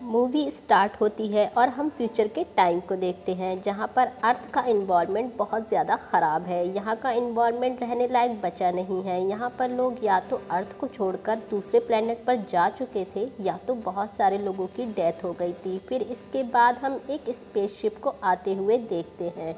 Movie start होती है और हम फ्यूचर के टाइम को देखते हैं जहाँ पर अर्थ का इन्वायरमेंट बहुत ज़्यादा ख़राब है। यहाँ का इन्वायरमेंट रहने लायक बचा नहीं है। यहाँ पर लोग या तो अर्थ को छोड़कर दूसरे प्लेनेट पर जा चुके थे या तो बहुत सारे लोगों की डेथ हो गई थी। फिर इसके बाद हम एक स्पेसशिप को आते हुए देखते हैं।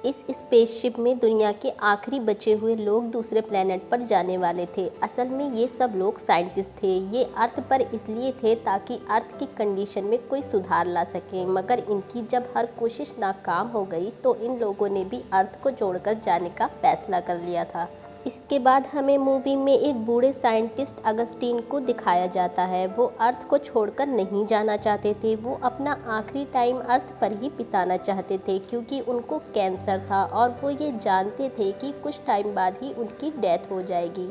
इस स्पेसशिप में दुनिया के आखिरी बचे हुए लोग दूसरे प्लेनेट पर जाने वाले थे। असल में ये सब लोग साइंटिस्ट थे। ये अर्थ पर इसलिए थे ताकि अर्थ की कंडीशन में कोई सुधार ला सकें, मगर इनकी जब हर कोशिश नाकाम हो गई तो इन लोगों ने भी अर्थ को छोड़कर जाने का फैसला कर लिया था। इसके बाद हमें मूवी में एक बूढ़े साइंटिस्ट अगस्टीन को दिखाया जाता है। वो अर्थ को छोड़कर नहीं जाना चाहते थे। वो अपना आखिरी टाइम अर्थ पर ही बिताना चाहते थे क्योंकि उनको कैंसर था और वो ये जानते थे कि कुछ टाइम बाद ही उनकी डेथ हो जाएगी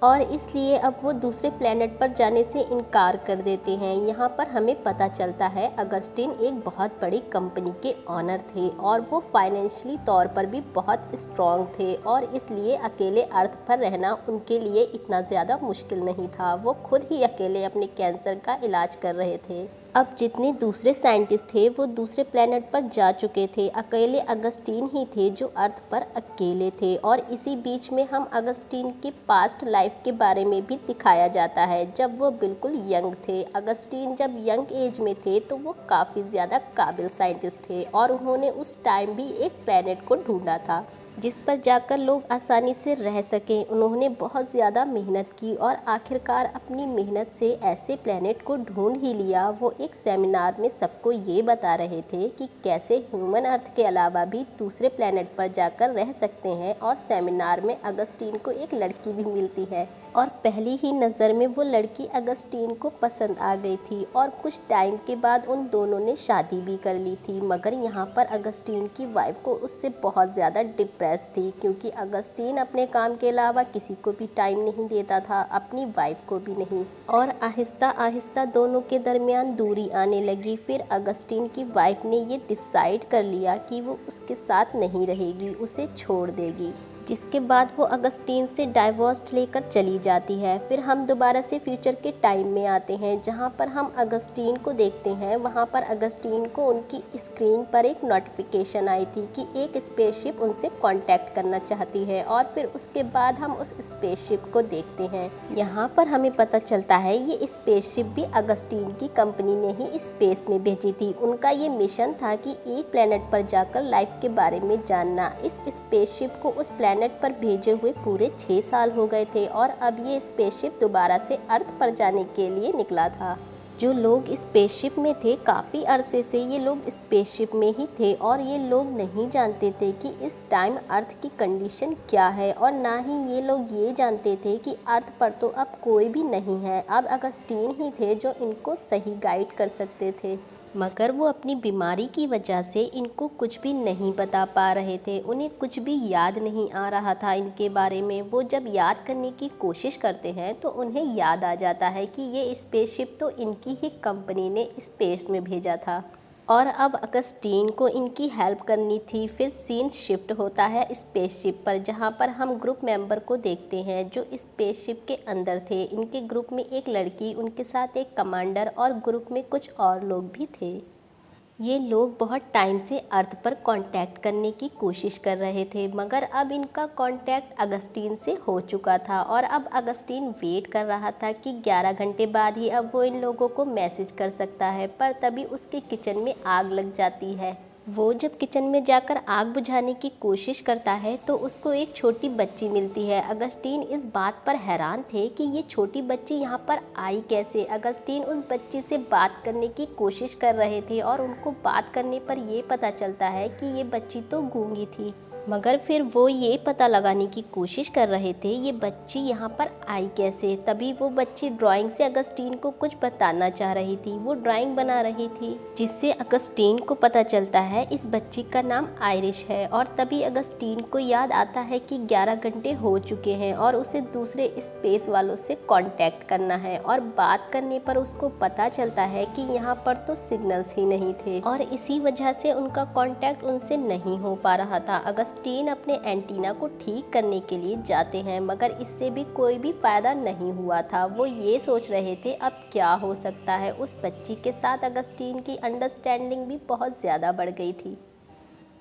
और इसलिए अब वो दूसरे प्लेनेट पर जाने से इनकार कर देते हैं। यहाँ पर हमें पता चलता है अगस्टीन एक बहुत बड़ी कंपनी के ऑनर थे और वो फाइनेंशियली तौर पर भी बहुत स्ट्रॉन्ग थे और इसलिए अकेले अर्थ पर रहना उनके लिए इतना ज़्यादा मुश्किल नहीं था। वो खुद ही अकेले अपने कैंसर का इलाज कर रहे थे। अब जितने दूसरे साइंटिस्ट थे वो दूसरे प्लेनेट पर जा चुके थे। अकेले अगस्टीन ही थे जो अर्थ पर अकेले थे और इसी बीच में हम अगस्टीन के पास्ट लाइफ के बारे में भी दिखाया जाता है जब वो बिल्कुल यंग थे। अगस्टीन जब यंग एज में थे तो वो काफ़ी ज़्यादा काबिल साइंटिस्ट थे और उन्होंने उस टाइम भी एक प्लेनेट को ढूंढा था जिस पर जाकर लोग आसानी से रह सकें। उन्होंने बहुत ज़्यादा मेहनत की और आखिरकार अपनी मेहनत से ऐसे प्लेनेट को ढूंढ ही लिया। वो एक सेमिनार में सबको ये बता रहे थे कि कैसे ह्यूमन अर्थ के अलावा भी दूसरे प्लेनेट पर जाकर रह सकते हैं और सेमिनार में अगस्टीन को एक लड़की भी मिलती है और पहली ही नज़र में वो लड़की अगस्टीन को पसंद आ गई थी और कुछ टाइम के बाद उन दोनों ने शादी भी कर ली थी। मगर यहाँ पर अगस्टीन की वाइफ को उससे बहुत ज़्यादा डिप्रेस थी क्योंकि अगस्टीन अपने काम के अलावा किसी को भी टाइम नहीं देता था, अपनी वाइफ को भी नहीं, और आहिस्ता आहिस्ता दोनों के दरमियान दूरी आने लगी। फिर अगस्टीन की वाइफ ने ये डिसाइड कर लिया कि वो उसके साथ नहीं रहेगी, उसे छोड़ देगी, जिसके बाद वो अगस्टीन से डाइवोर्स लेकर चली जाती है। फिर हम दोबारा से फ्यूचर के टाइम में आते हैं जहाँ पर हम अगस्टीन को देखते हैं। वहाँ पर अगस्टीन को उनकी स्क्रीन पर एक नोटिफिकेशन आई थी कि एक स्पेसशिप उनसे कांटेक्ट करना चाहती है और फिर उसके बाद हम उस स्पेसशिप को देखते हैं। यहाँ पर हमें पता चलता है ये स्पेसशिप भी अगस्टीन की कंपनी ने ही स्पेस में भेजी थी। उनका ये मिशन था कि एक प्लेनेट पर जाकर लाइफ के बारे में जानना। इस स्पेसशिप को उस प्लेनेट पर भेजे हुए पूरे 6 साल हो गए थे और अब ये स्पेसशिप दोबारा से अर्थ पर जाने के लिए निकला था। जो लोग स्पेसशिप में थे काफ़ी अरसे से ये लोग स्पेसशिप में ही थे और ये लोग नहीं जानते थे कि इस टाइम अर्थ की कंडीशन क्या है और ना ही ये लोग ये जानते थे कि अर्थ पर तो अब कोई भी नहीं है। अब अगस्टीन ही थे जो इनको सही गाइड कर सकते थे, मगर वो अपनी बीमारी की वजह से इनको कुछ भी नहीं बता पा रहे थे। उन्हें कुछ भी याद नहीं आ रहा था इनके बारे में। वो जब याद करने की कोशिश करते हैं तो उन्हें याद आ जाता है कि ये स्पेसशिप तो इनकी ही कंपनी ने स्पेस में भेजा था और अब अगस्टीन को इनकी हेल्प करनी थी। फिर सीन शिफ्ट होता है स्पेसशिप पर जहां पर हम ग्रुप मेंबर को देखते हैं जो स्पेसशिप के अंदर थे। इनके ग्रुप में एक लड़की, उनके साथ एक कमांडर और ग्रुप में कुछ और लोग भी थे। ये लोग बहुत टाइम से अर्थ पर कांटेक्ट करने की कोशिश कर रहे थे, मगर अब इनका कांटेक्ट अगस्टीन से हो चुका था और अब अगस्टीन वेट कर रहा था कि 11 घंटे बाद ही अब वो इन लोगों को मैसेज कर सकता है। पर तभी उसके किचन में आग लग जाती है। वो जब किचन में जाकर आग बुझाने की कोशिश करता है तो उसको एक छोटी बच्ची मिलती है। अगस्टीन इस बात पर हैरान थे कि ये छोटी बच्ची यहाँ पर आई कैसे। अगस्टीन उस बच्ची से बात करने की कोशिश कर रहे थे और उनको बात करने पर ये पता चलता है कि ये बच्ची तो गूंगी थी, मगर फिर वो ये पता लगाने की कोशिश कर रहे थे ये बच्ची यहाँ पर आई कैसे। तभी वो बच्ची ड्राइंग से अगस्टीन को कुछ बताना चाह रही थी। वो ड्राइंग बना रही थी जिससे अगस्टीन को पता चलता है इस बच्ची का नाम आयरिश है और तभी अगस्टीन को याद आता है कि 11 घंटे हो चुके हैं और उसे दूसरे स्पेस वालों से कांटेक्ट करना है और बात करने पर उसको पता चलता है कि यहाँ पर तो सिग्नल्स ही नहीं थे और इसी वजह से उनका कांटेक्ट उनसे नहीं हो पा रहा था। अगस्टीन अगस्टीन अपने एंटीना को ठीक करने के लिए जाते हैं, मगर इससे भी कोई भी फ़ायदा नहीं हुआ था। वो ये सोच रहे थे अब क्या हो सकता है। उस बच्ची के साथ अगस्टीन की अंडरस्टैंडिंग भी बहुत ज़्यादा बढ़ गई थी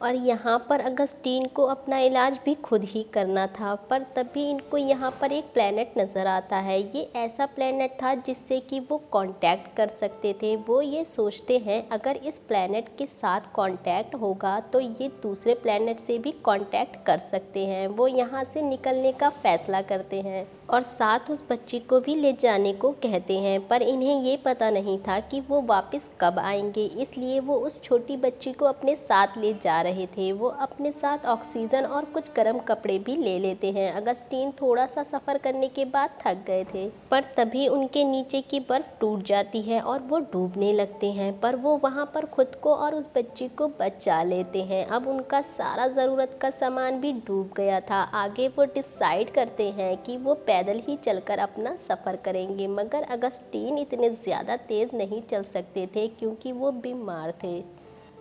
और यहाँ पर अगस्टीन को अपना इलाज भी खुद ही करना था। पर तभी इनको यहाँ पर एक प्लेनेट नज़र आता है। ये ऐसा प्लेनेट था जिससे कि वो कांटेक्ट कर सकते थे। वो ये सोचते हैं अगर इस प्लेनेट के साथ कांटेक्ट होगा तो ये दूसरे प्लेनेट से भी कांटेक्ट कर सकते हैं। वो यहाँ से निकलने का फैसला करते हैं और साथ उस बच्ची को भी ले जाने को कहते हैं। पर इन्हें ये पता नहीं था कि वो वापस कब आएंगे, इसलिए वो उस छोटी बच्ची को अपने साथ ले जा रहे थे। वो अपने साथ ऑक्सीजन और कुछ गर्म कपड़े भी ले लेते हैं। अगस्टीन थोड़ा सा सफ़र करने के बाद थक गए थे, पर तभी उनके नीचे की बर्फ़ टूट जाती है और वो डूबने लगते हैं। पर वो वहाँ पर खुद को और उस बच्ची को बचा लेते हैं। अब उनका सारा ज़रूरत का सामान भी डूब गया था। आगे वो डिसाइड करते हैं कि वो पैदल ही चलकर अपना सफ़र करेंगे, मगर अगस्टीन इतने ज़्यादा तेज़ नहीं चल सकते थे क्योंकि वो बीमार थे।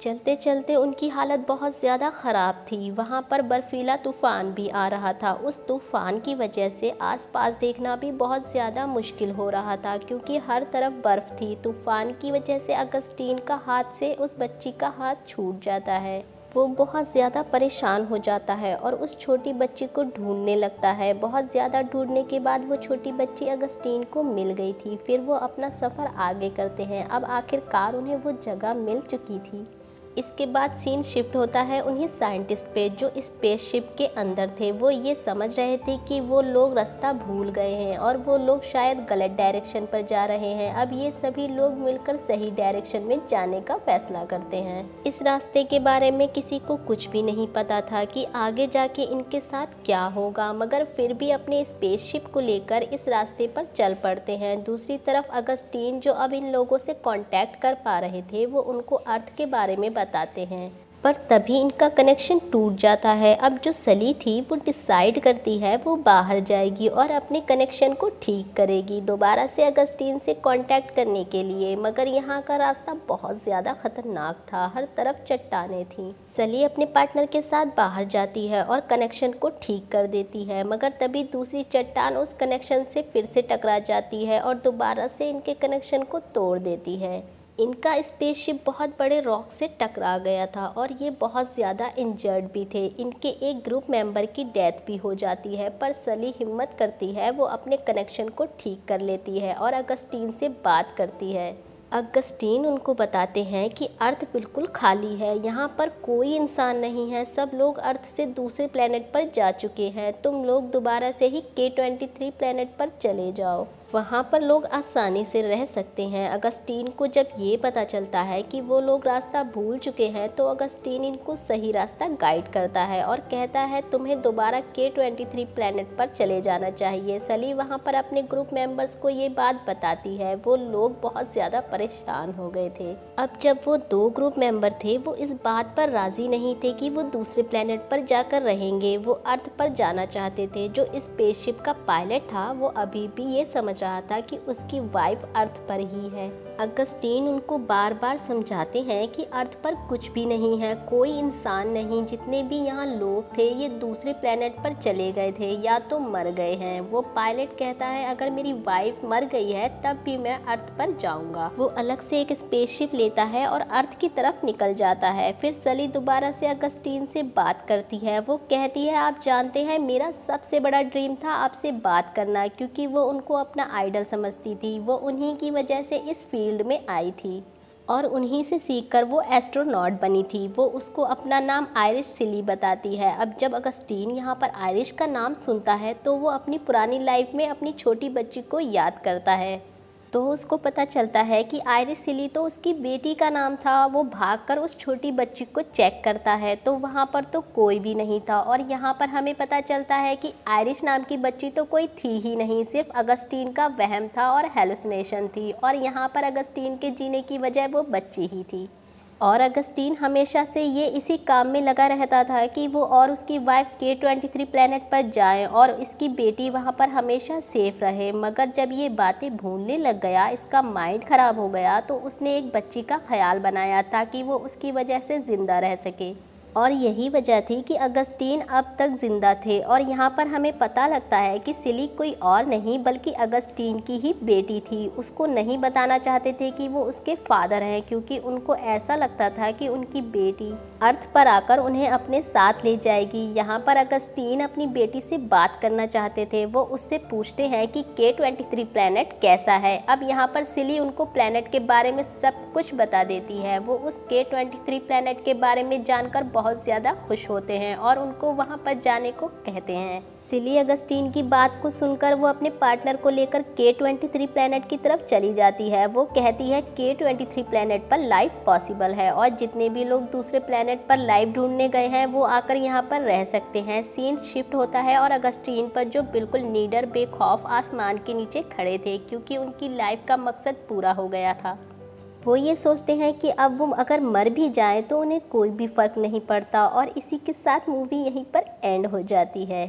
चलते चलते उनकी हालत बहुत ज़्यादा ख़राब थी। वहाँ पर बर्फीला तूफ़ान भी आ रहा था। उस तूफ़ान की वजह से आसपास देखना भी बहुत ज़्यादा मुश्किल हो रहा था क्योंकि हर तरफ बर्फ़ थी। तूफ़ान की वजह से अगस्टीन का हाथ से उस बच्ची का हाथ छूट जाता है। वो बहुत ज़्यादा परेशान हो जाता है और उस छोटी बच्ची को ढूंढने लगता है। बहुत ज़्यादा ढूंढने के बाद वो छोटी बच्ची अगस्टीन को मिल गई थी। फिर वो अपना सफ़र आगे करते हैं। अब आखिरकार उन्हें वो जगह मिल चुकी थी। इसके बाद सीन शिफ्ट होता है उन्हीं साइंटिस्ट पे जो स्पेसशिप के अंदर थे। वो ये समझ रहे थे कि वो लोग रास्ता भूल गए हैं और वो लोग शायद गलत डायरेक्शन पर जा रहे हैं। अब ये सभी लोग मिलकर सही डायरेक्शन में जाने का फैसला करते हैं। इस रास्ते के बारे में किसी को कुछ भी नहीं पता था कि आगे जाके इनके साथ क्या होगा, मगर फिर भी अपने स्पेसशिप को लेकर इस रास्ते पर चल पड़ते हैं। दूसरी तरफ अगस्टीन जो अब इन लोगों से कांटेक्ट कर पा रहे थे, वो उनको अर्थ के बारे में बताते हैं, पर तभी इनका कनेक्शन टूट जाता है। अब जो सली थी वो डिसाइड करती है वो बाहर जाएगी और अपने कनेक्शन को ठीक करेगी दोबारा से अगस्टीन से कांटेक्ट करने के लिए, मगर यहाँ का रास्ता बहुत ज़्यादा खतरनाक था। हर तरफ चट्टानें थीं। सली अपने पार्टनर के साथ बाहर जाती है और कनेक्शन को ठीक कर देती है, मगर तभी दूसरी चट्टान उस कनेक्शन से फिर से टकरा जाती है और दोबारा से इनके कनेक्शन को तोड़ देती है। इनका स्पेसशिप बहुत बड़े रॉक से टकरा गया था और ये बहुत ज़्यादा इंजर्ड भी थे। इनके एक ग्रुप मेंबर की डेथ भी हो जाती है, पर सली हिम्मत करती है, वो अपने कनेक्शन को ठीक कर लेती है और अगस्टीन से बात करती है। अगस्टीन उनको बताते हैं कि अर्थ बिल्कुल खाली है, यहाँ पर कोई इंसान नहीं है, सब लोग अर्थ से दूसरे प्लेनेट पर जा चुके हैं। तुम लोग दोबारा से ही K23 प्लेनेट पर चले जाओ, वहाँ पर लोग आसानी से रह सकते हैं। अगस्टीन को जब ये पता चलता है कि वो लोग रास्ता भूल चुके हैं, तो अगस्टीन इनको सही रास्ता गाइड करता है और कहता है तुम्हें दोबारा K23 प्लेनेट पर चले जाना चाहिए। सली वहाँ पर अपने ग्रुप मेंबर्स को ये बात बताती है। वो लोग बहुत ज़्यादा परेशान हो गए थे। अब जब वो दो ग्रुप मेंबर थे, वो इस बात पर राज़ी नहीं थे कि वो दूसरे प्लेनेट पर जाकर रहेंगे। वो अर्थ पर जाना चाहते थे। जो स्पेसशिप का पायलट था वो अभी भी ये समझ रहा था कि उसकी वाइफ अर्थ पर ही है। अगस्टीन उनको बार बार समझाते हैं कि अर्थ पर कुछ भी नहीं है, कोई इंसान नहीं, जितने भी यहाँ लोग थे ये दूसरे प्लेनेट पर चले गए थे या तो मर गए हैं। वो पायलट कहता है अगर मेरी वाइफ मर गई है तब भी मैं अर्थ पर जाऊंगा। वो अलग से एक स्पेसशिप लेता है और अर्थ की तरफ निकल जाता है। फिर सली दोबारा से अगस्टीन से बात करती है। वो कहती है आप जानते हैं मेरा सबसे बड़ा ड्रीम था आपसे बात करना, क्योंकि वो उनको अपना आइडल समझती थी। वो उन्हीं की वजह से इस फील्ड में आई थी और उन्हीं से सीखकर वो एस्ट्रोनॉट बनी थी। वो उसको अपना नाम आयरिश सिली बताती है। अब जब अगस्टीन यहाँ पर आयरिश का नाम सुनता है तो वो अपनी पुरानी लाइफ में अपनी छोटी बच्ची को याद करता है। तो उसको पता चलता है कि आयरिश सिली तो उसकी बेटी का नाम था। वो भागकर उस छोटी बच्ची को चेक करता है तो वहाँ पर तो कोई भी नहीं था और यहाँ पर हमें पता चलता है कि आयरिश नाम की बच्ची तो कोई थी ही नहीं, सिर्फ अगस्टीन का वहम था और हेलुसिनेशन थी। और यहाँ पर अगस्टीन के जीने की वजह वो बच्ची ही थी और अगस्टीन हमेशा से ये इसी काम में लगा रहता था कि वो और उसकी वाइफ K23 प्लेनेट पर जाएं और इसकी बेटी वहाँ पर हमेशा सेफ रहे। मगर जब ये बातें भूलने लग गया, इसका माइंड ख़राब हो गया, तो उसने एक बच्ची का ख्याल बनाया ताकि वो उसकी वजह से ज़िंदा रह सके और यही वजह थी कि अगस्टीन अब तक ज़िंदा थे। और यहाँ पर हमें पता लगता है कि सिली कोई और नहीं बल्कि अगस्टीन की ही बेटी थी। उसको नहीं बताना चाहते थे कि वो उसके फादर हैं, क्योंकि उनको ऐसा लगता था कि उनकी बेटी अर्थ पर आकर उन्हें अपने साथ ले जाएगी। यहाँ पर अगस्टीन अपनी बेटी से बात करना चाहते थे। वो उससे पूछते हैं कि K23 प्लैनेट कैसा है। अब यहाँ पर सिली उनको प्लैनेट के बारे में सब कुछ बता देती है। वो उस K23 प्लैनेट के बारे में जानकर बहुत ज़्यादा खुश होते हैं और उनको वहाँ पर जाने को कहते हैं। सिली अगस्टीन की बात को सुनकर वो अपने पार्टनर को लेकर K23 प्लैनेट की तरफ चली जाती है। वो कहती है K23 प्लैनेट पर लाइफ पॉसिबल है और जितने भी लोग दूसरे प्लैनेट पर लाइफ ढूंढने गए हैं वो आकर यहाँ पर रह सकते हैं। सीन शिफ्ट होता है और अगस्टीन पर, जो बिल्कुल नीडर बेखौफ आसमान के नीचे खड़े थे क्योंकि उनकी लाइफ का मकसद पूरा हो गया था। वो ये सोचते हैं कि अब वो अगर मर भी जाएं तो उन्हें कोई भी फ़र्क नहीं पड़ता। और इसी के साथ मूवी यहीं पर एंड हो जाती है।